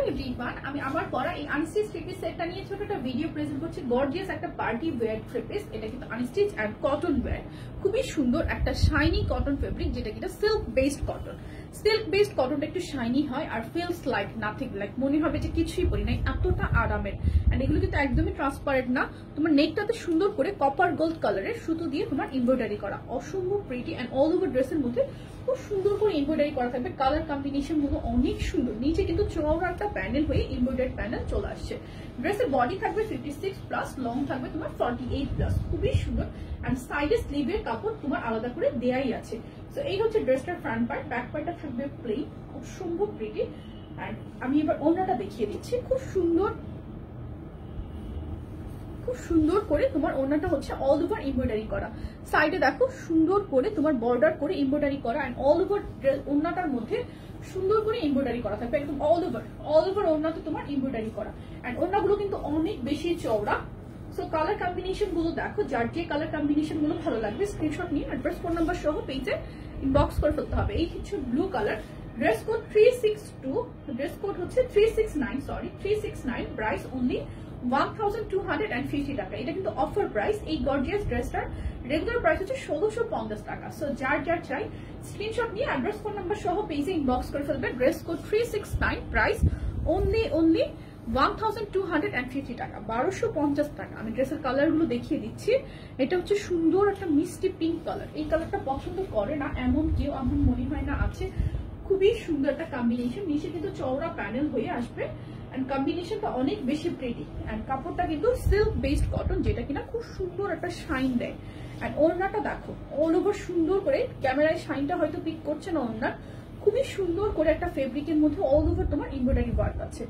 Everyone, আমি আমার পরা এই আনস্টিচ থ্রি পিস সেটটা নিয়ে ছোট একটা ভিডিও প্রেজেন্ট করছি। গর্জিয়াস একটা পার্টি ওয়্যার থ্রি পিস। এটা কিন্তু আনস্টিচ অ্যান্ড কটন ওয়্যার, খুবই সুন্দর একটা শাইনি কটন ফেব্রিক, যেটা কিনা silk based cotton. Silk based কটনটা একটু শাইনি হয় আর ফিলস লাইক নাথিং, লাইক মনে হবে যে কিছুই পরি নাই, এতটা আরামের। অ্যান্ড এগুলো কিন্তু একদমই ট্রান্সপারেন্ট না। তোমার নেকটাতে সুন্দর করে কপার গোল্ড কালারের সুতো দিয়ে তোমার এমব্রয়ডারি করা, অসম্ভব প্রিটি। অ্যান্ড অল ওভার ড্রেসের মধ্যে খুব সুন্দর করে এমব্রয়ডারি করা থাকবে। কালার কম্বিনেশন গুলো অনেক সুন্দর। নিচে কিন্তু চওড়া একটা প্যানেল হয়ে এমব্রয়ডারি প্যানেল চলে আসছে। ড্রেসের বডি থাকবে 56+, লং থাকবে তোমার 48+, খুবই সুন্দর। অ্যান্ড সাইডে স্লিভের কাপড় তোমার আলাদা করে দেয়াই আছে। তো এই হচ্ছে ড্রেসটার ফ্রন্ট পার্ট। ব্যাক পার্টটা থাকবে প্লেন, অসম্ভব প্রিটি। অ্যান্ড আমি এবার ওড়নাটা দেখিয়ে দিচ্ছি। খুব সুন্দর করে তোমার ওড়নাটা হচ্ছে অল ওভার এমব্রয়ডারি করা। সাইডে দেখো সুন্দর করে তোমার বর্ডার করে এমব্রয়ডারি করা। অ্যান্ড অল ওভার ওড়নাটার মধ্যে সুন্দর করে এমব্রয়ডারি করা থাকবে, একদম অল ওভার ওড়নাতে তোমার এমব্রয়ডারি করা। অ্যান্ড ওড়নাগুলো কিন্তু অনেক বেশি চওড়া। সো কালার কম্বিনেশন গুলো দেখো, যার যে কালার কম্বিনেশন গুলো ভালো লাগবে স্ক্রিনশট নিয়ে অ্যাড্রেস ফোন নাম্বার সহ পেজে ইনবক্স করে ফেলতে হবে। এই হচ্ছে blue colour, dress code 362, dress code হচ্ছে 369, প্রাইস অনলি 1250 টাকা। এটা কিন্তু অফার প্রাইস। এই গর্জিয়াস ড্রেসটার রেগুলার প্রাইস হচ্ছে 1650 টাকা। সো যার চাই স্ক্রিনশট নিয়ে অ্যাড্রেস ফোন নাম্বার সহ পেজে ইনবক্স করে ফেলবে। ড্রেস কোড 369, প্রাইস অনলি 1250 টাকা, 1250 টাকা। আমি ড্রেসের কালার গুলো দেখিয়ে দিচ্ছি। এটা হচ্ছে সুন্দর একটা মিষ্টি পিঙ্ক কালার। এই কালারটা পছন্দ করে না এমন কেউ আমার মনে হয় না আছে। খুবই সুন্দর একটা কম্বিনেশন। নিচে কিন্তু চওড়া প্যানেল হয়ে আসবে। এন্ড কম্বিনেশনটা অনেক বেশি প্রিটি। এন্ড কাপড়টা কিন্তু সিল্ক বেসড কটন, যেটা কিনা খুব সুন্দর একটা শাইন দেয়। এন্ড ওড়নাটা দেখো অল ওভার সুন্দর করে, ক্যামেরায় শাইনটা হয়তো পিক করছে না ওড়নার, খুবই সুন্দর করে একটা ফেব্রিকের মধ্যে অল ওভার তোমার এমব্রয়ডারি ওয়ার্ক আছে।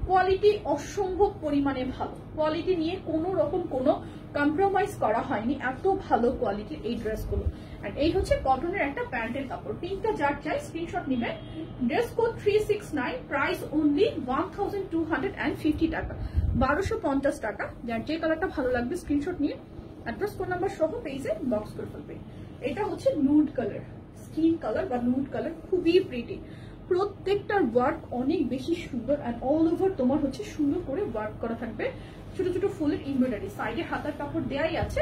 কোয়ালিটি অসম্ভব পরিমাণে ভালো। কোয়ালিটি নিয়ে কোনো রকম কোনো কম্প্রোমাইজ করা হয়নি, এত ভালো কোয়ালিটির এই ড্রেসগুলো। আর এই হচ্ছে কটনের একটা প্যান্টের কাপড়। পিঙ্কটা যার চাই স্ক্রিনশট নেবেন। ড্রেস কোড 369, প্রাইস অনলি 1250 টাকা, 1250 টাকা। যার যে কালারটা ভালো লাগবে স্ক্রিনশট নিয়ে অ্যাড্রেস ফোন নাম্বার সহ পেজে বক্স করে ফেলবে। এটা হচ্ছে নুড কালার, স্কিন কালার বা নুড কালার, খুবই প্রিটি। প্রত্যেকটার ওয়ার্ক অনেক বেশি সুন্দর। অ্যান্ড অল ওভার তোমার হচ্ছে সুন্দর করে ওয়ার্ক করা থাকবে, ছোট ছোট ফুলের এমব্রয়ডারি। সাইডে হাতার কাপড় দেয়াই আছে।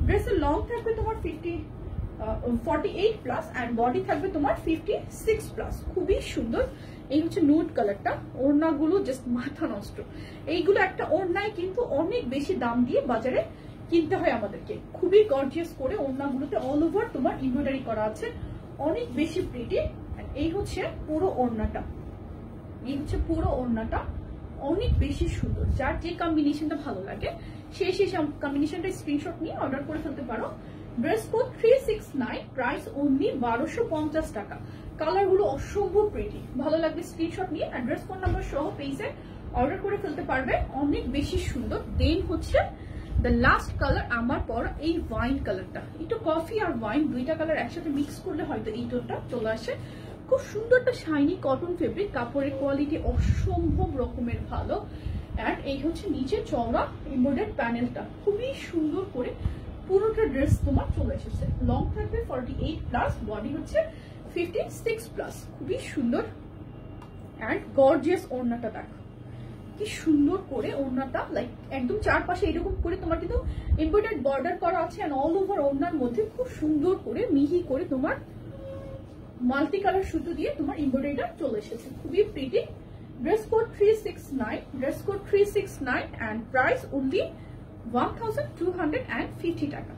ড্রেসের লং থাকবে তোমার 48+, অ্যান্ড বডি থাকবে তোমার 56+, খুবই সুন্দর। এই হচ্ছে নুড কালারটা। ওড়নাগুলো জাস্ট মাথা নষ্ট। এইগুলো একটা ওড়নায় কিন্তু অনেক বেশি দাম দিয়ে বাজারে কিনতে হয় আমাদেরকে। খুবই গর্জিয়াস করে ওড়নাগুলোতে অল ওভার তোমার এমব্রয়ডারি করা আছে, অনেক বেশি প্রিটি। এই হচ্ছে পুরো ওড়নাটা, অনেক বেশি সুন্দর। যার যে কম্বিনেশনটা ভালো লাগে সেই কম্বিনেশনটা স্ক্রিনশট নিয়ে অর্ডার করে ফেলতে পারো। ড্রেস কোড 369, প্রাইস অনলি 1250 টাকা। কালার গুলো অসম্ভব প্রিটি। ভালো লাগবে স্ক্রিনশট নিয়ে অ্যাড্রেস ফোন নাম্বার সহ পেজে অর্ডার করে ফেলতে পারবে, অনেক বেশি সুন্দর। দেন হচ্ছে দ্য লাস্ট কালার আমার পরা এই ওয়াইন কালারটা। একটু কফি আর ওয়াইন দুইটা কালার একসাথে মিক্স করলে হয়তো এই টোনটা চলে আসে। খুব সুন্দর একটা শাইনি কটন ফেব্রিক, কাপড়ের কোয়ালিটি অসম্ভব রকমের ভালো। অ্যান্ড এই হচ্ছে নিচে চওড়া এমব্রয়ডারি প্যানেলটা, খুবই সুন্দর করে পুরোটা ড্রেস তোমার চলে এসেছে। লং থাকবে 48+, বডি হচ্ছে 56+, খুবই সুন্দর। অ্যান্ড গর্জিয়াস ওড়নাটা দেখো কি সুন্দর করে ওড়নাটা, লাইক একদম চারপাশে এরকম করে তোমার কিন্তু এমব্রয়ডারি বর্ডার করা আছে। অ্যান্ড অল ওভার ওড়নার মধ্যে খুব সুন্দর করে মিহি করে তোমার মাল্টি কালার সুতো দিয়ে তোমার এমব্রয়ডারিটা চলে এসেছে, খুবই pretty. Dress code 369, and price only 1250 টাকা।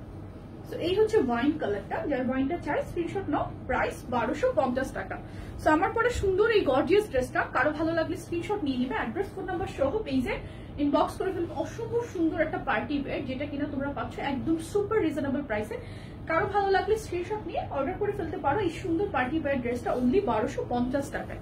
সো এই হচ্ছে ওয়াইন কালারটা। যার ওয়াইনটা চাই স্ক্রিনশট নাও, প্রাইস 1250 টাকা। সো আমার পরে সুন্দর এই গর্জিয়াস ড্রেসটা কারো ভালো লাগলে স্ক্রিনশট নিয়ে নেবে। অ্যাড্রেস ফোন নাম্বার সহ পেজে ইনবক্স করে ফেলবে। অসম্ভব সুন্দর একটা পার্টি ওয়্যার, যেটা কিনা তোমরা পাচ্ছ একদম সুপার রিজনেবল প্রাইসে। কারো ভালো লাগলে স্ক্রিনশট নিয়ে অর্ডার করে ফেলতে পারো এই সুন্দর পার্টি ওয়্যার ড্রেসটা অনলি 1250 টাকায়।